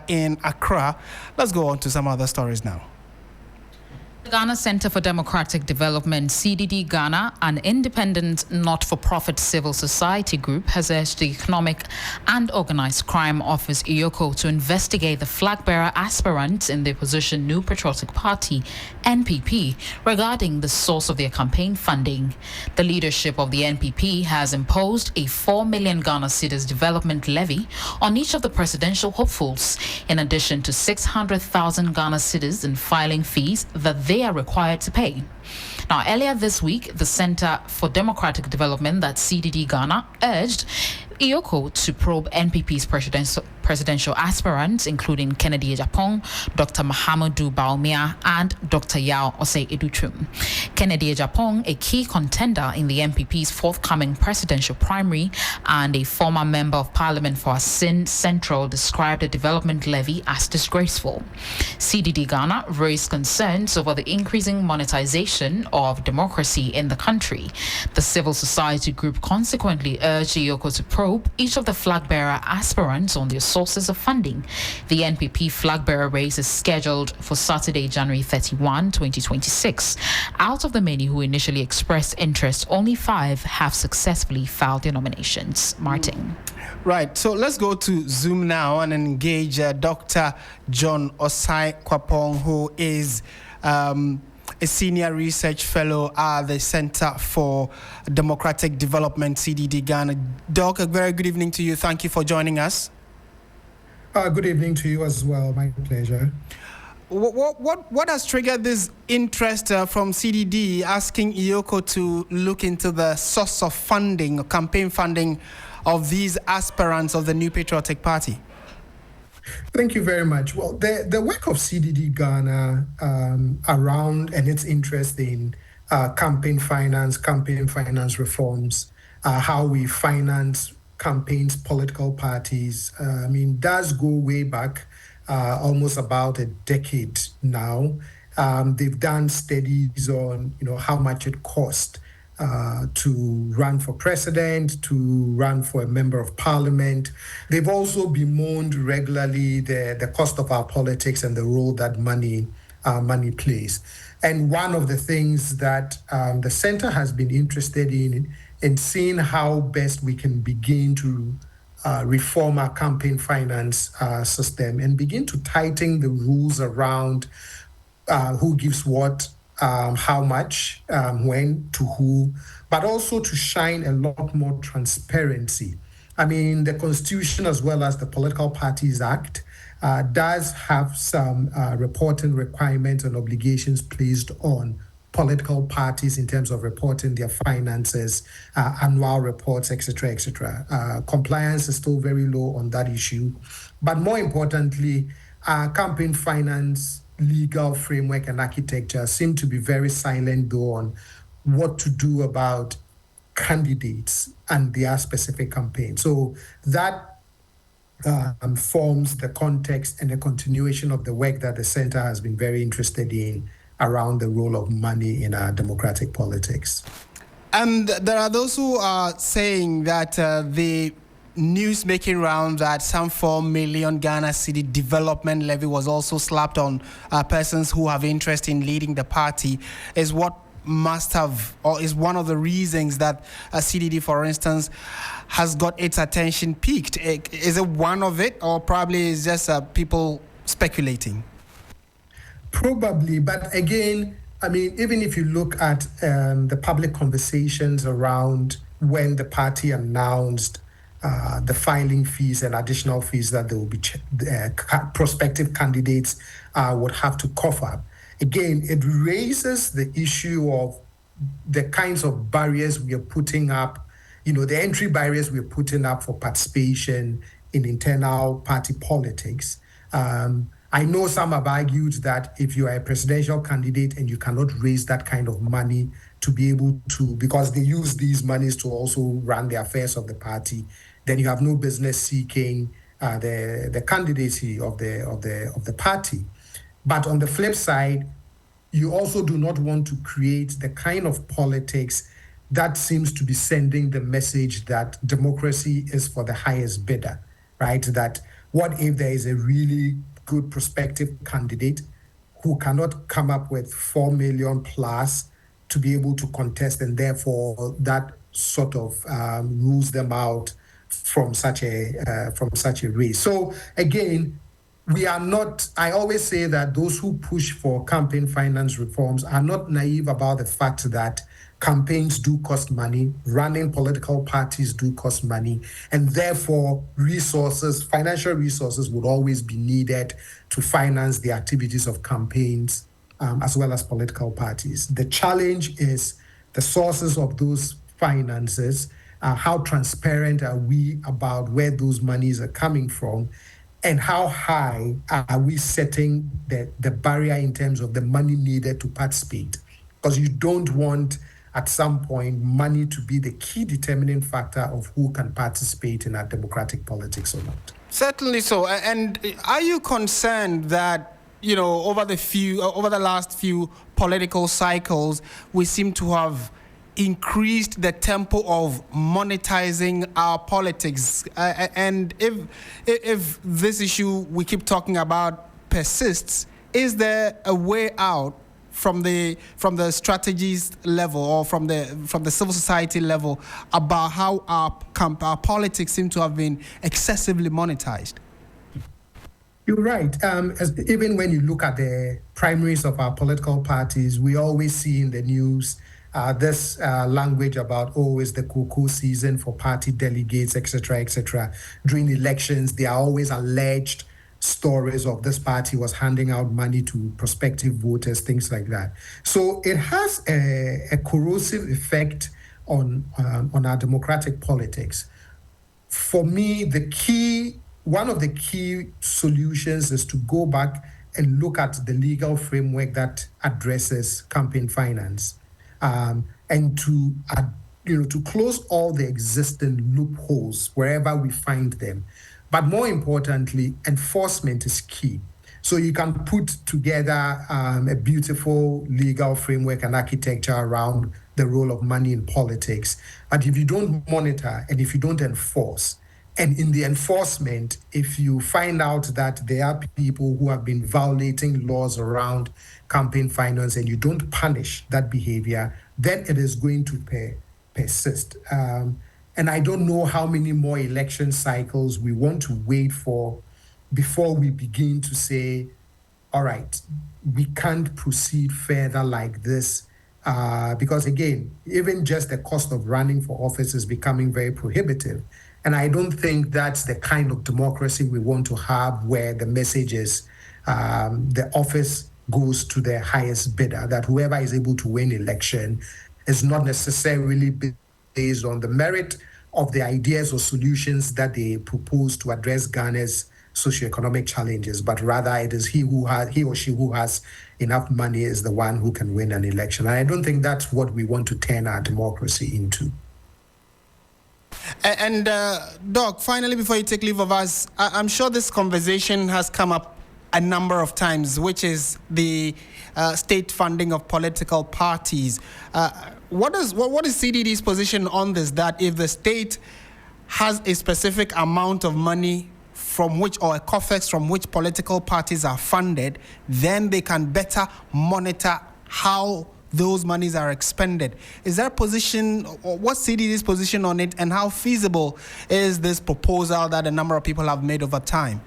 in Accra. Let's go on to some other stories now. The Ghana Center for Democratic Development, CDD Ghana, an independent not-for-profit civil society group, has urged the Economic and Organized Crime Office, EOCO, to investigate the Flagbearer aspirants in the opposition New Patriotic Party, NPP, regarding the source of their campaign funding. The leadership of the NPP has imposed a 4 million Ghana cedis development levy on each of the presidential hopefuls, in addition to 600,000 Ghana cedis in filing fees that they are required to pay. Now, earlier this week, the Center for Democratic Development, that CDD Ghana, urged EOCO to probe NPP's presidential aspirants, including Kennedy Ejapong, Dr. Mahamudu Bawumia, and Dr. Yao Osei-Edu-Twum. Kennedy Ejapong, a key contender in the NPP's forthcoming presidential primary and a former member of parliament for Asin Central, described the development levy as disgraceful. CDD Ghana raised concerns over the increasing monetization of democracy in the country. The civil society group consequently urged EOCO to probe each of the Flagbearer aspirants on their sources of funding. The NPP Flagbearer race is scheduled for Saturday, January 31, 2026. Out of the many who initially expressed interest, only 5 have successfully filed their nominations. Martin. Right, so let's go to Zoom now and engage Dr. John Osei-Kwapong, who is a senior research fellow at the Center for Democratic Development, CDD Ghana. Doc, a very good evening to you. Thank you for joining us. Good evening to you as well. My pleasure. What has triggered this interest from CDD asking EOCO to look into the source of funding, campaign funding of these aspirants of the New Patriotic Party? Thank you very much. Well, the work of CDD Ghana around and its interest in campaign finance reforms, how we finance campaigns, political parties, does go way back, almost about a decade now. They've done studies on, how much it cost to run for president, to run for a member of parliament. They've also bemoaned regularly the cost of our politics and the role that money plays. And one of the things that the center has been interested in seeing how best we can begin to reform our campaign finance system and begin to tighten the rules around who gives what, how much, when, to who, but also to shine a lot more transparency. The Constitution, as well as the Political Parties Act, does have some reporting requirements and obligations placed on political parties in terms of reporting their finances, annual reports, etc., etc. Compliance is still very low on that issue. But more importantly, campaign finance legal framework and architecture seem to be very silent, though, on what to do about candidates and their specific campaign. So that forms the context and the continuation of the work that the center has been very interested in around the role of money in our democratic politics. And there are those who are saying that the news making round that some 4 million Ghana cedi development levy was also slapped on persons who have interest in leading the party is what must have, or is one of the reasons that CDD, for instance, has got its attention piqued. Is it one of it, or probably is just people speculating? Probably, but again, even if you look at the public conversations around when the party announced the filing fees and additional fees that there will be prospective candidates would have to cough up. Again, it raises the issue of the kinds of barriers we are putting up, the entry barriers we are putting up for participation in internal party politics. I know some have argued that if you are a presidential candidate and you cannot raise that kind of money to be able to, because they use these monies to also run the affairs of the party, then you have no business seeking the candidacy of the party. But on the flip side, you also do not want to create the kind of politics that seems to be sending the message that democracy is for the highest bidder, right? That What if there is a really good prospective candidate who cannot come up with 4 million plus to be able to contest, and therefore that sort of rules them out from such a race. So again, we are not, I always say that those who push for campaign finance reforms are not naive about the fact that campaigns do cost money, running political parties do cost money, and therefore financial resources would always be needed to finance the activities of campaigns as well as political parties. The challenge is the sources of those finances, how transparent are we about where those monies are coming from, and how high are we setting the barrier in terms of the money needed to participate? Because you don't want, at some point, money to be the key determining factor of who can participate in our democratic politics or not. Certainly so. And are you concerned that, over the last few political cycles, we seem to have increased the tempo of monetizing our politics? And if this issue we keep talking about persists, is there a way out from the strategies level or from the civil society level about how our politics seem to have been excessively monetized? You're right. Even when you look at the primaries of our political parties, we always see in the news this language about, it's the cocoa season for party delegates, etc., etc. During elections, there are always alleged stories of this party was handing out money to prospective voters, things like that. So it has a corrosive effect on our democratic politics. For me, one of the key solutions is to go back and look at the legal framework that addresses campaign finance, and to close all the existing loopholes wherever we find them. But more importantly, enforcement is key. So you can put together a beautiful legal framework and architecture around the role of money in politics. But if you don't monitor and if you don't enforce, and in the enforcement, if you find out that there are people who have been violating laws around campaign finance and you don't punish that behavior, then it is going to persist. And I don't know how many more election cycles we want to wait for before we begin to say, all right, we can't proceed further like this. Because again, even just the cost of running for office is becoming very prohibitive. And I don't think that's the kind of democracy we want to have, where the message is the office goes to the highest bidder, that whoever is able to win election is not necessarily based on the merit of the ideas or solutions that they propose to address Ghana's socioeconomic challenges, but rather it is he or she who has enough money is the one who can win an election. And I don't think that's what we want to turn our democracy into. And Doc, finally, before you take leave of us, I'm sure this conversation has come up a number of times, which is the state funding of political parties. What is CDD's position on this? That if the state has a specific amount of money from which, or a COFEX from which political parties are funded, then they can better monitor how those monies are expended. Is there a position, or what's CDD's position on it, and how feasible is this proposal that a number of people have made over time?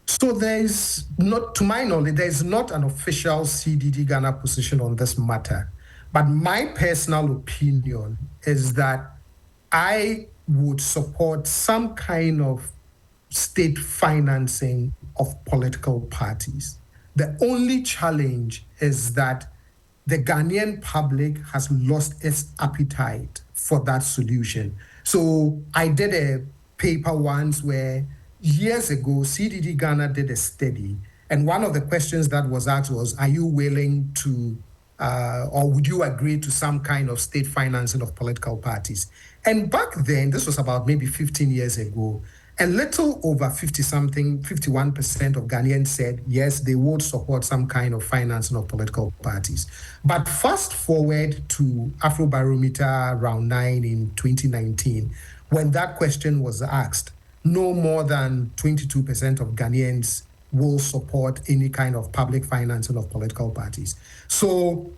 So there is not, to my knowledge, there is not an official CDD Ghana position on this matter. But my personal opinion is that I would support some kind of state financing of political parties. The only challenge is that the Ghanaian public has lost its appetite for that solution. So I did a paper once where years ago, CDD Ghana did a study, and one of the questions that was asked was, are you willing to, or would you agree to some kind of state financing of political parties? And back then, this was about maybe 15 years ago, a little over 51% of Ghanaians said, yes, they would support some kind of financing of political parties. But fast forward to Afrobarometer round 9 in 2019, when that question was asked, no more than 22% of Ghanaians will support any kind of public financing of political parties. So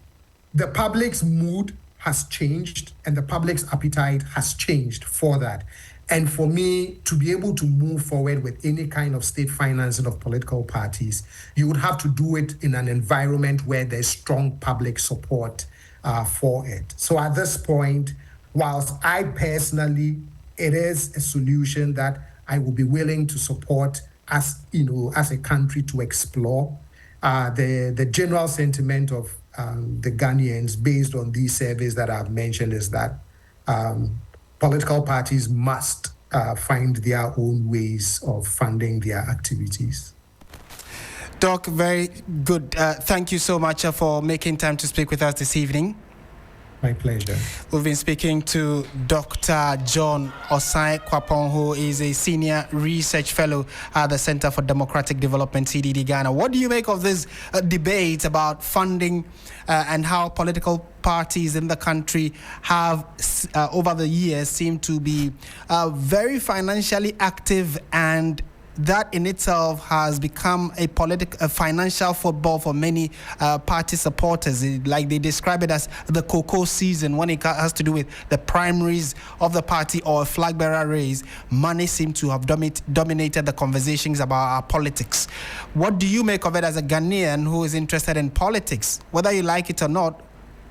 the public's mood has changed and the public's appetite has changed for that. And for me to be able to move forward with any kind of state financing of political parties, you would have to do it in an environment where there's strong public support for it. So at this point, whilst I personally, it is a solution that I will be willing to support as a country to explore, the general sentiment of the Ghanaians based on these surveys that I've mentioned is that political parties must find their own ways of funding their activities. Doc, very good. Thank you so much for making time to speak with us this evening. My pleasure. We've been speaking to Dr. John Osai-Kwapong, who is a senior research fellow at the Center for Democratic Development, CDD Ghana. What do you make of this debate about funding and how political parties in the country have, over the years, seemed to be very financially active, and that in itself has become a financial football for many party supporters. Like they describe it as the cocoa season when it has to do with the primaries of the party or a Flagbearer race. Money seems to have dominated the conversations about our politics. What do you make of it as a Ghanaian who is interested in politics? Whether you like it or not,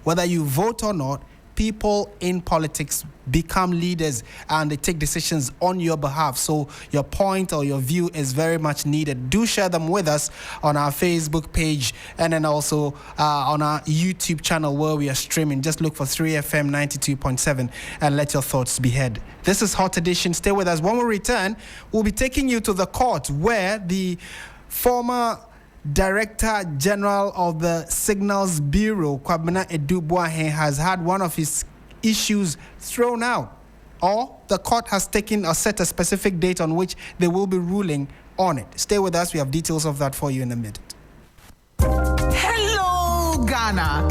whether you vote or not, people in politics become leaders and they take decisions on your behalf. So your point or your view is very much needed. Do share them with us on our Facebook page and then also on our YouTube channel where we are streaming. Just look for 3FM 92.7 and let your thoughts be heard. This is Hot Edition. Stay with us. When we return, we'll be taking you to the court where the former Director General of the Signals Bureau, Kwabena Edu-Boahen, has had one of his issues thrown out, or the court has taken or set a specific date on which they will be ruling on it. Stay with us. We have details of that for you in a minute. Hello, Ghana.